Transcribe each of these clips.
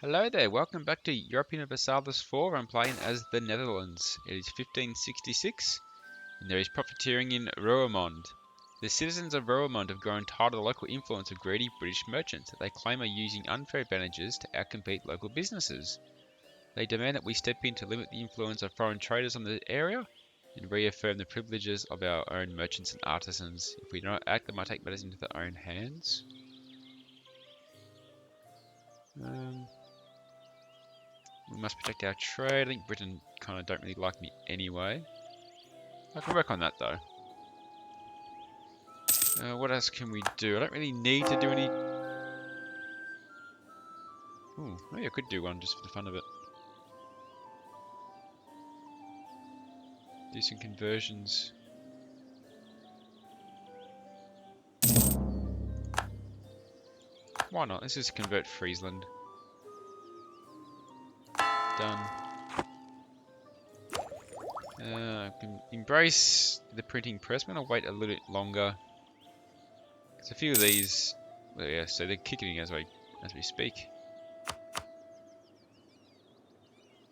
Hello there, welcome back to Europa Universalis 4. I'm playing as the Netherlands. It is 1566, and there is profiteering in Roermond. The citizens of Roermond have grown tired of the local influence of greedy British merchants that they claim are using unfair advantages to outcompete local businesses. They demand that we step in to limit the influence of foreign traders on the area and reaffirm the privileges of our own merchants and artisans. If we do not act, they might take matters into their own hands. We must protect our trade. I think Britain kind of don't really like me anyway. I can work on that though. What else can we do? I don't really need to do any... Ooh, maybe I could do one just for the fun of it. Do some conversions. Why not? Let's just convert Friesland. Done. I can embrace the printing press. I'm going to wait a little bit longer. Because a few of these... Well, yeah, so they're kicking as we speak.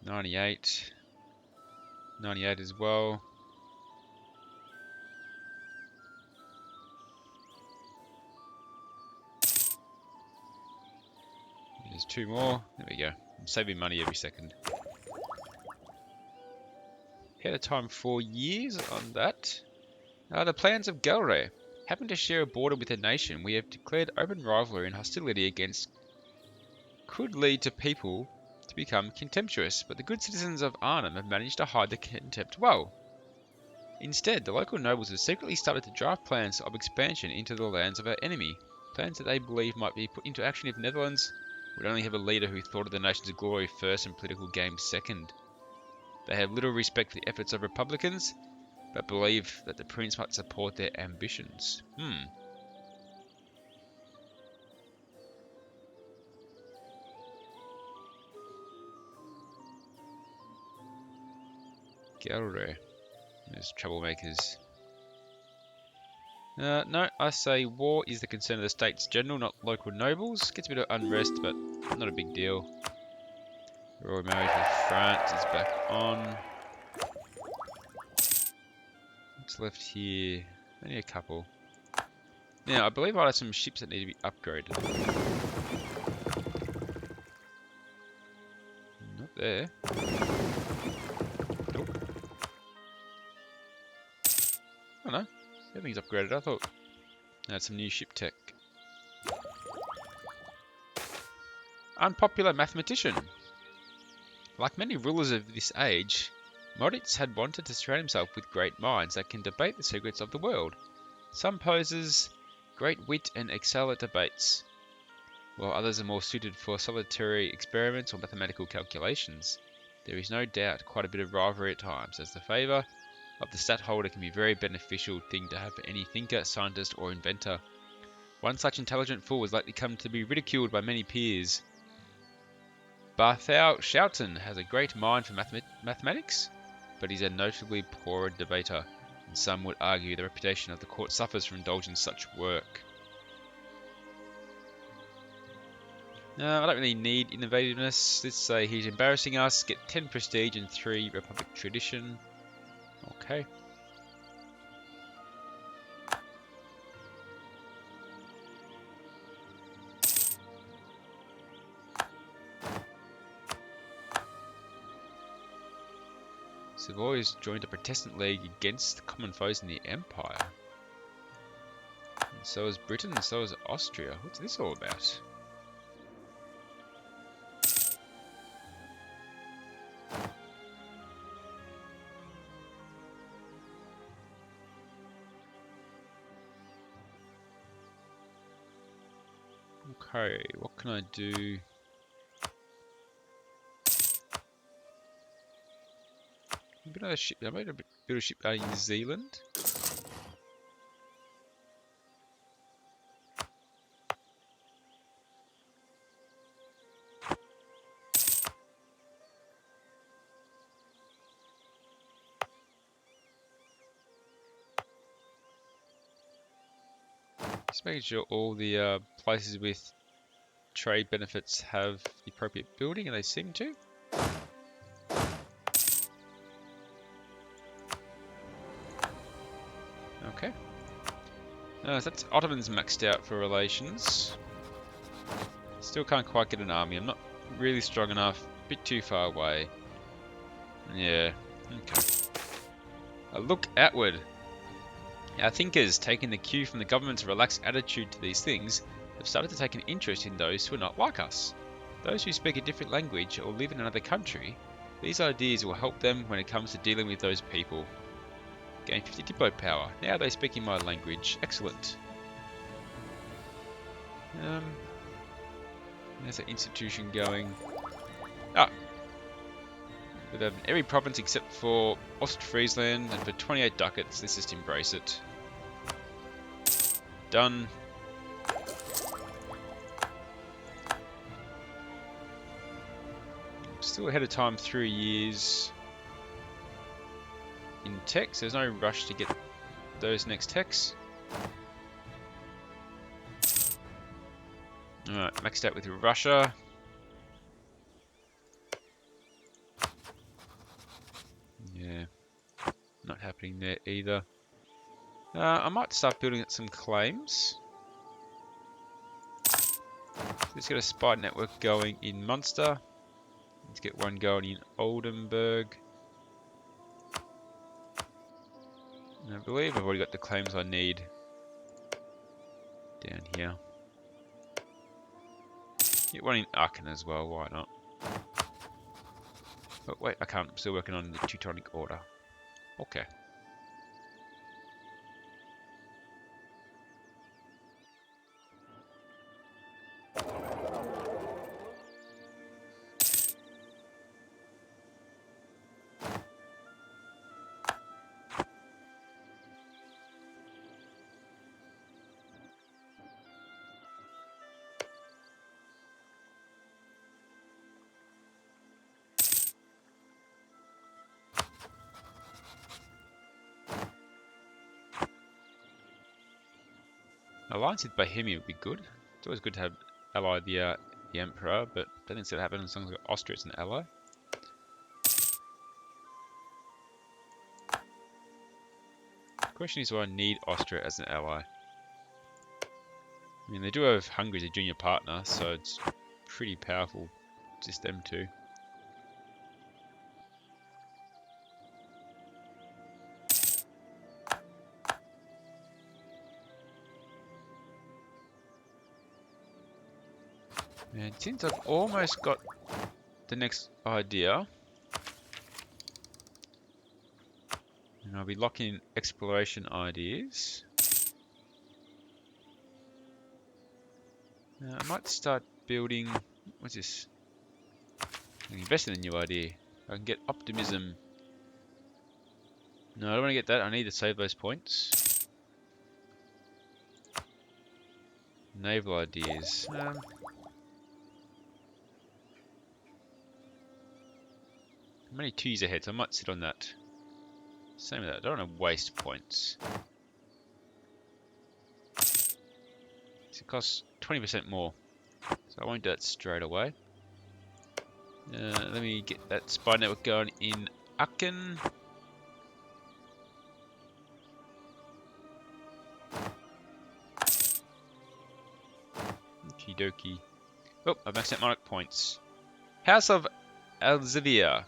98. 98 as well. There's two more. There we go. I'm saving money every second. Ahead of time 4 years on that. The plans of Galray. Having to share a border with a nation we have declared open rivalry and hostility against could lead to people to become contemptuous, but the good citizens of Arnhem have managed to hide the contempt well. Instead, the local nobles have secretly started to draft plans of expansion into the lands of our enemy, plans that they believe might be put into action if Netherlands would only have a leader who thought of the nation's glory first and political gain second. They have little respect for the efforts of Republicans, but believe that the prince might support their ambitions. Galre. There's troublemakers. No, I say war is the concern of the States General, not local nobles. Gets a bit of unrest, but not a big deal. Royal marriage with France is back on. What's left here? Only a couple. Now, I believe I have some ships that need to be upgraded. Not there. Nope. Oh no, everything's upgraded. I thought I had some new ship tech. Unpopular mathematician. Like many rulers of this age, Moritz had wanted to surround himself with great minds that can debate the secrets of the world. Some possess great wit and excel at debates, while others are more suited for solitary experiments or mathematical calculations. There is no doubt quite a bit of rivalry at times, as the favour of the stadtholder can be a very beneficial thing to have for any thinker, scientist, or inventor. One such intelligent fool has lately come to be ridiculed by many peers. Barthou Schouten has a great mind for mathematics, but he's a notably poorer debater, and some would argue the reputation of the court suffers from indulging such work. No, I don't really need innovativeness. Let's say he's embarrassing us, get 10 prestige and 3 republic tradition. Okay. Savoy has joined a Protestant league against the common foes in the Empire. And so is Britain, and so is Austria. What's this all about? Okay, what can I do? Build a ship. I might build a ship in New Zealand. Just making sure all the places with trade benefits have the appropriate building, and they seem to. Okay. So that's Ottoman's maxed out for relations. Still can't quite get an army. I'm not really strong enough. A bit too far away. Yeah. Okay. A look outward. Our thinkers, taking the cue from the government's relaxed attitude to these things, have started to take an interest in those who are not like us. Those who speak a different language or live in another country, these ideas will help them when it comes to dealing with those people. Gain 50 depot power. Now they speak in my language. Excellent. There's an institution going. With every province except for Ostfriesland, and for 28 ducats, let's just embrace it. Done. Still ahead of time 3 years in tech, so there's no rush to get those next techs. Alright, maxed out with Russia. Yeah, not happening there either. I might start building up some claims. Let's get a spy network going in Munster. Let's get one going in Oldenburg. And I believe I've already got the claims I need down here. Get one in Aachen as well, why not? Oh wait, I can't. I'm still working on the Teutonic Order. Okay. Alliance with Bohemia would be good. It's always good to have ally the Emperor, but I don't think it's going to happen as long as we've got Austria as an ally. The question is, do I need Austria as an ally? I mean, they do have Hungary as a junior partner, so it's pretty powerful, just them two. And since I've almost got the next idea, and I'll be locking in exploration ideas. I might start building. What's this? I can invest in a new idea. I can get optimism. No, I don't want to get that. I need to save those points. Naval ideas. I'm only 2 years ahead, so I might sit on that. Same with that. I don't want to waste points. It costs 20% more, so I won't do that straight away. Let me get that spy network going in Aachen. Okie dokie. Oh, I've maxed out monarch points. House of Elsevier.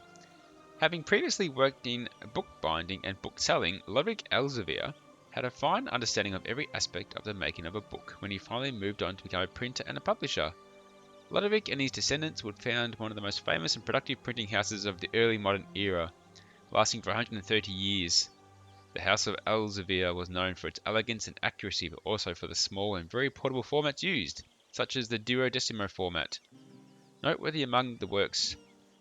Having previously worked in bookbinding and bookselling, Ludwig Elsevier had a fine understanding of every aspect of the making of a book when he finally moved on to become a printer and a publisher. Ludwig and his descendants would found one of the most famous and productive printing houses of the early modern era, lasting for 130 years. The House of Elsevier was known for its elegance and accuracy, but also for the small and very portable formats used, such as the duodecimo format. Noteworthy among the works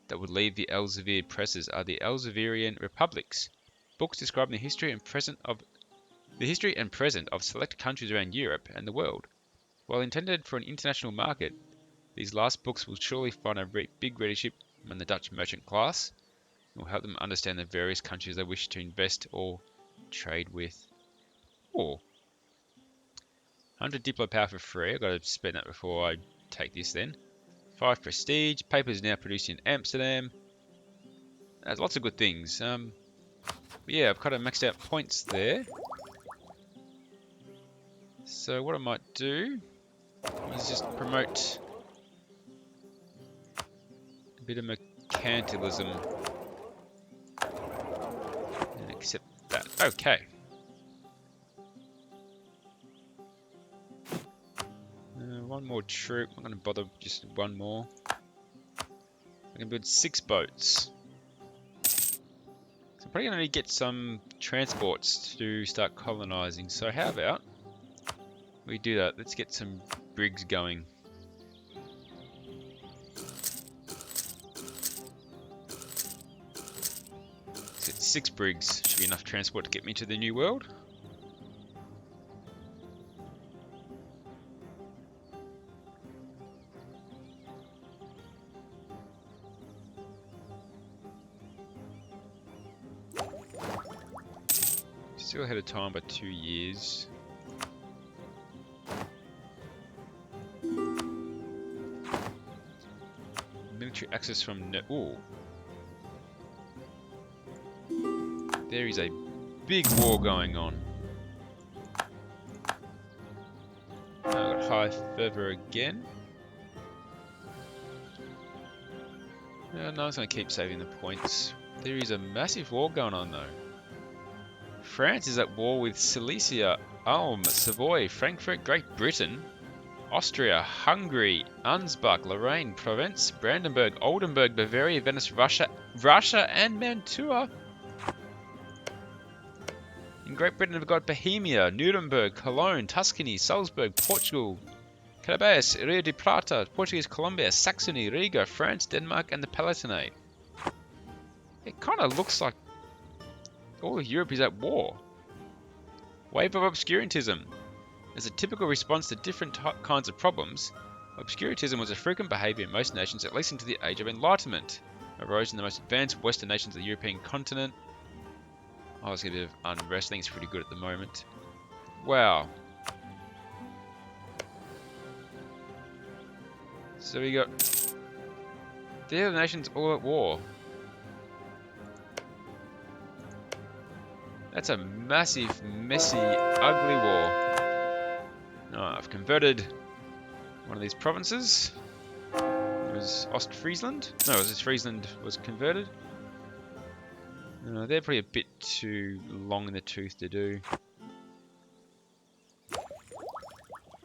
that would leave the Elsevier presses are the Elsevierian Republics, books describing the history and present of select countries around Europe and the world. While intended for an international market, these last books will surely find a big readership among the Dutch merchant class and will help them understand the various countries they wish to invest or trade with. Oh, 100 Diplo power for free. I've got to spend that before I take this then. 5 prestige. Paper is now produced in Amsterdam. There's lots of good things. But yeah, I've kind of maxed out points there. So what I might do is just promote a bit of mercantilism and accept that. Okay. One more troop. I'm going to bother just one more. I can build 6 boats. So I'm probably going to get some transports to start colonizing. So how about we do that? Let's get some brigs going. Let's get 6 brigs. Should be enough transport to get me to the New World. Still ahead of time by 2 years. Military access from ooh. There is a big war going on. I've got high fervor again. No, I'm going to keep saving the points. There is a massive war going on though. France is at war with Silesia, Ulm, Savoy, Frankfurt, Great Britain, Austria, Hungary, Ansbach, Lorraine, Provence, Brandenburg, Oldenburg, Bavaria, Venice, Russia, and Mantua. In Great Britain, we've got Bohemia, Nuremberg, Cologne, Tuscany, Salzburg, Portugal, Calabas, Rio de Plata, Portuguese Colombia, Saxony, Riga, France, Denmark, and the Palatinate. It kind of looks like all of Europe is at war. Wave of obscurantism. As a typical response to different kinds of problems, obscurantism was a frequent behaviour in most nations at least into the Age of Enlightenment. It arose in the most advanced Western nations of the European continent. Oh, it's a bit of unrest. I think it's pretty good at the moment. Wow. So we got the other nations all at war. That's a massive, messy, ugly war. Oh, I've converted one of these provinces. It was Ostfriesland. No, it was just Friesland was converted. They're probably a bit too long in the tooth to do.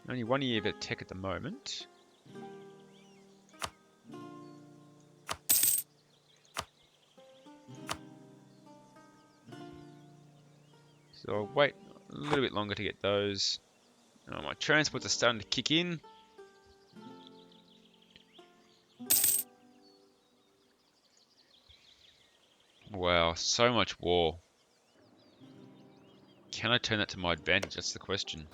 Only 1 year of tech at the moment. So I'll wait a little bit longer to get those. Oh, my transports are starting to kick in. Wow, so much war. Can I turn that to my advantage? That's the question.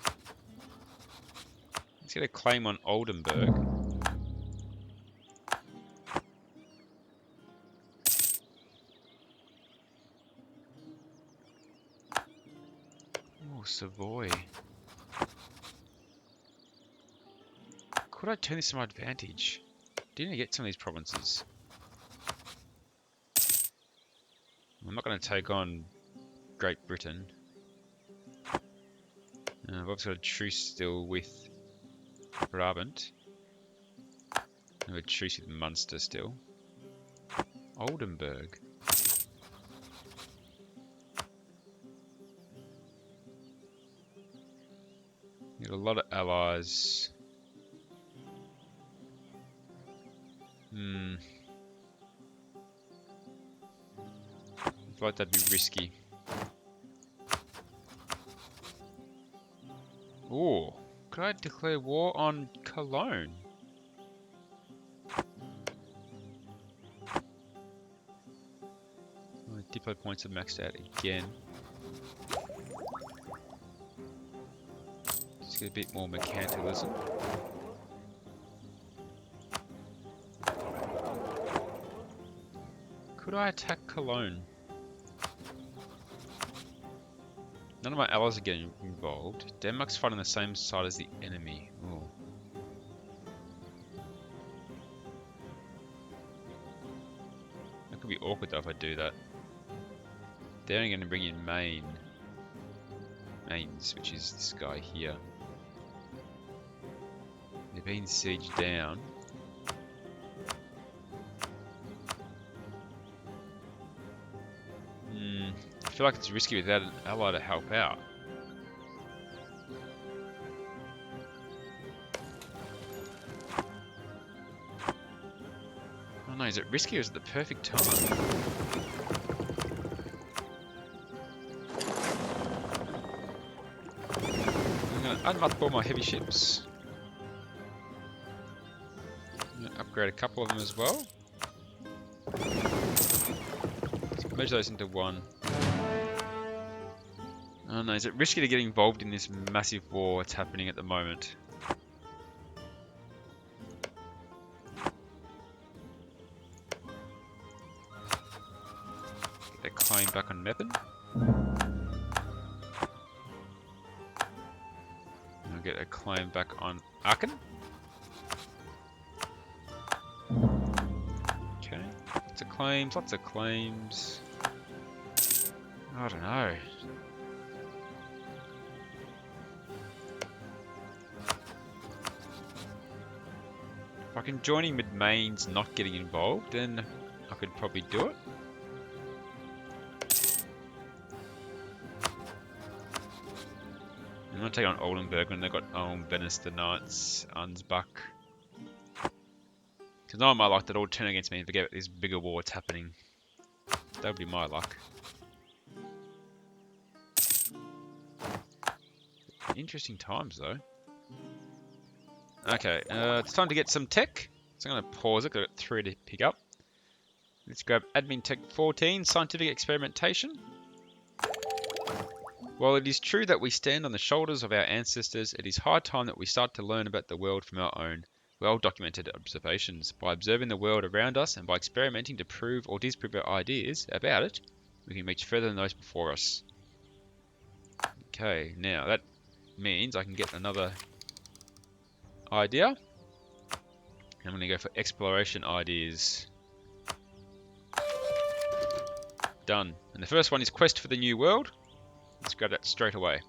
Let's get a claim on Oldenburg. Oh, Savoy. Could I turn this to my advantage? Didn't I get some of these provinces? I'm not going to take on Great Britain. I've obviously got a truce still with Brabant. I have a truce with Munster still. Oldenburg. You got a lot of allies. I feel like that'd be risky. Oh, could I declare war on Cologne? My diplo points are maxed out again. Just get a bit more mercantilism. Could I attack Cologne? None of my allies are getting involved. Denmark's fighting the same side as the enemy. Ooh. could be awkward though if I do that. They're only going to bring in mains, which is this guy here. They're being sieged down. I feel like it's risky without an ally to help out. Oh no, is it risky or is it the perfect time? I'm going to unmothball my heavy ships. I'm going to upgrade a couple of them as well. Let's merge those into one. Oh no, is it risky to get involved in this massive war that's happening at the moment? Get that claim back on Method. I'll get a claim back on Aachen. Okay, lots of claims. I don't know. If I can join in with mains not getting involved, then I could probably do it. I'm going to take on Oldenburg when they've got Venice, the Knights, Ansbach. Because no one might like that all turn against me and forget this bigger war that's happening. That would be my luck. Interesting times though. Okay, it's time to get some tech. So I'm going to pause it, got 3 to pick up. Let's grab Admin Tech 14, Scientific Experimentation. While it is true that we stand on the shoulders of our ancestors, it is high time that we start to learn about the world from our own, well-documented observations. By observing the world around us and by experimenting to prove or disprove our ideas about it, we can reach further than those before us. Okay, now that means I can get another idea. I'm going to go for exploration ideas. Done. And the first one is Quest for the New World. Let's grab that straight away.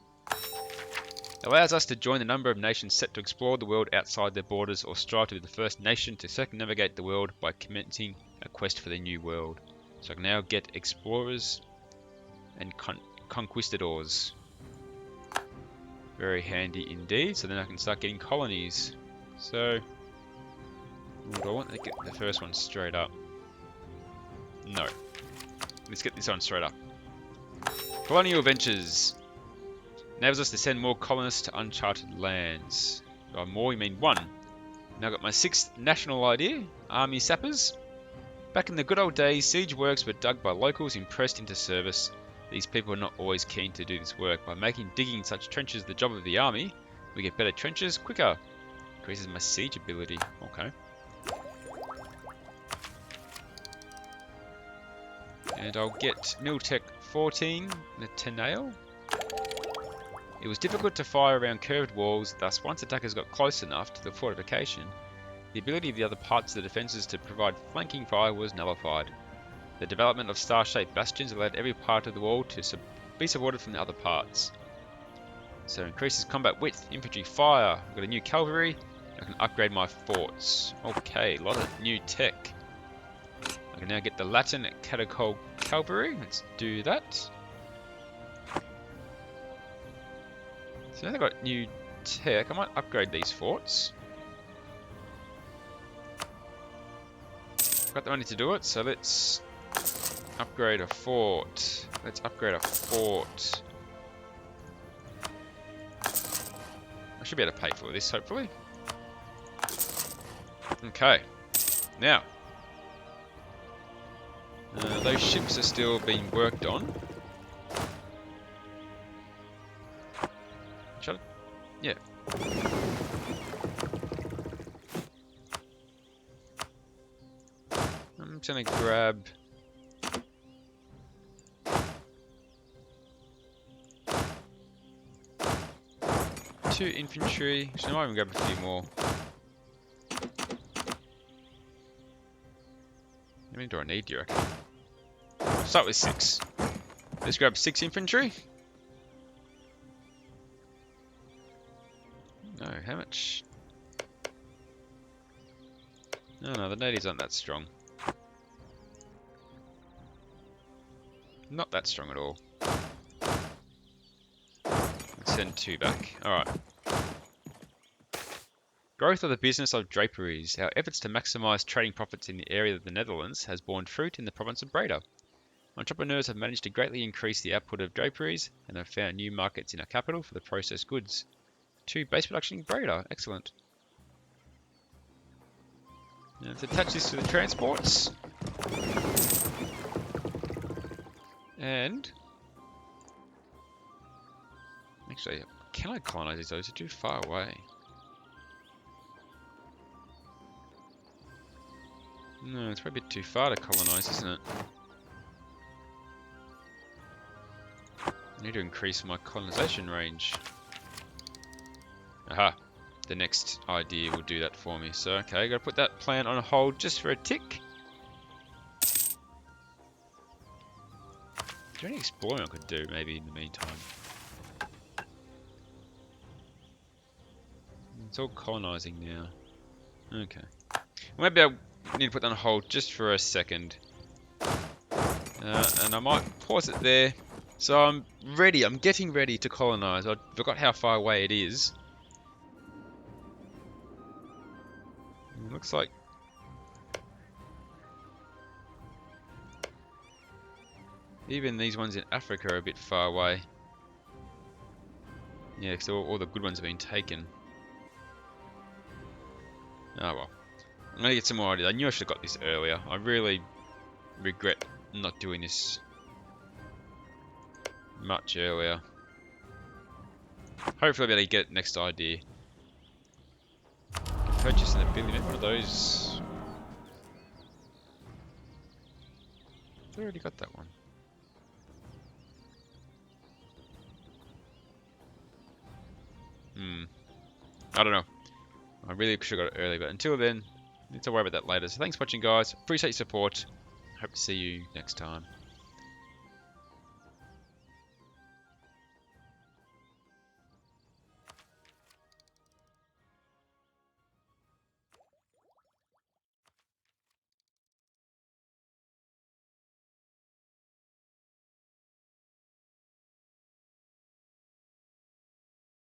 Allows us to join the number of nations set to explore the world outside their borders or strive to be the first nation to circumnavigate the world by commencing a quest for the new world. So I can now get explorers and conquistadors. Very handy indeed. So then I can start getting colonies. So, do I want to get the first one straight up? No. Let's get this one straight up. Colonial Ventures. Enables us to send more colonists to uncharted lands. By more, we mean one. Now I've got my 6th national idea, Army Sappers. Back in the good old days, siege works were dug by locals impressed into service. These people are not always keen to do this work. By making digging such trenches the job of the army, we get better trenches quicker. Increases my siege ability. Okay. And I'll get Miltech 14, the Tenail. It was difficult to fire around curved walls, thus once attackers got close enough to the fortification, the ability of the other parts of the defences to provide flanking fire was nullified. The development of star-shaped bastions allowed every part of the wall to be supported from the other parts. So increases combat width, infantry fire. I've got a new cavalry. I can upgrade my forts. Okay, a lot of new tech. I can now get the Latin Catacol cavalry. Let's do that. So now they've got new tech. I might upgrade these forts. Got the money to do it, so let's upgrade a fort. Let's upgrade a fort. I should be able to pay for this, hopefully. Okay. Now. Those ships are still being worked on. Shut it? Yeah. I'm just gonna grab two infantry. Actually, I might even grab a few more. How many do I need, do you reckon? start with 6. Let's grab 6 infantry. No, how much? No, the natives aren't that strong. Not that strong at all. Let's send 2 back. Alright. Growth of the business of draperies. Our efforts to maximise trading profits in the area of the Netherlands has borne fruit in the province of Breda. Entrepreneurs have managed to greatly increase the output of draperies and have found new markets in our capital for the processed goods. 2 base production in Breda. Excellent. Now let's attach this to the transports. And actually, can I colonize these? Those are too far away. No, it's probably a bit too far to colonize, isn't it? I need to increase my colonization range. Aha! The next idea will do that for me. So, okay, gotta put that plan on hold just for a tick. Is there any exploring I could do, maybe, in the meantime? It's all colonizing now. Okay. Maybe I need to put that on hold just for a second. And I might pause it there. So I'm ready, I'm getting ready to colonize. I forgot how far away it is. It looks like... even these ones in Africa are a bit far away. Yeah, because all the good ones have been taken. Oh well. I'm going to get some more ideas. I knew I should have got this earlier. I really regret not doing this much earlier. Hopefully I'll be able to get next idea. Purchase an ability. Maybe one of those. I already got that one. I don't know. I really should have got it early, but until then, need to worry about that later. So thanks for watching, guys. Appreciate your support. Hope to see you next time.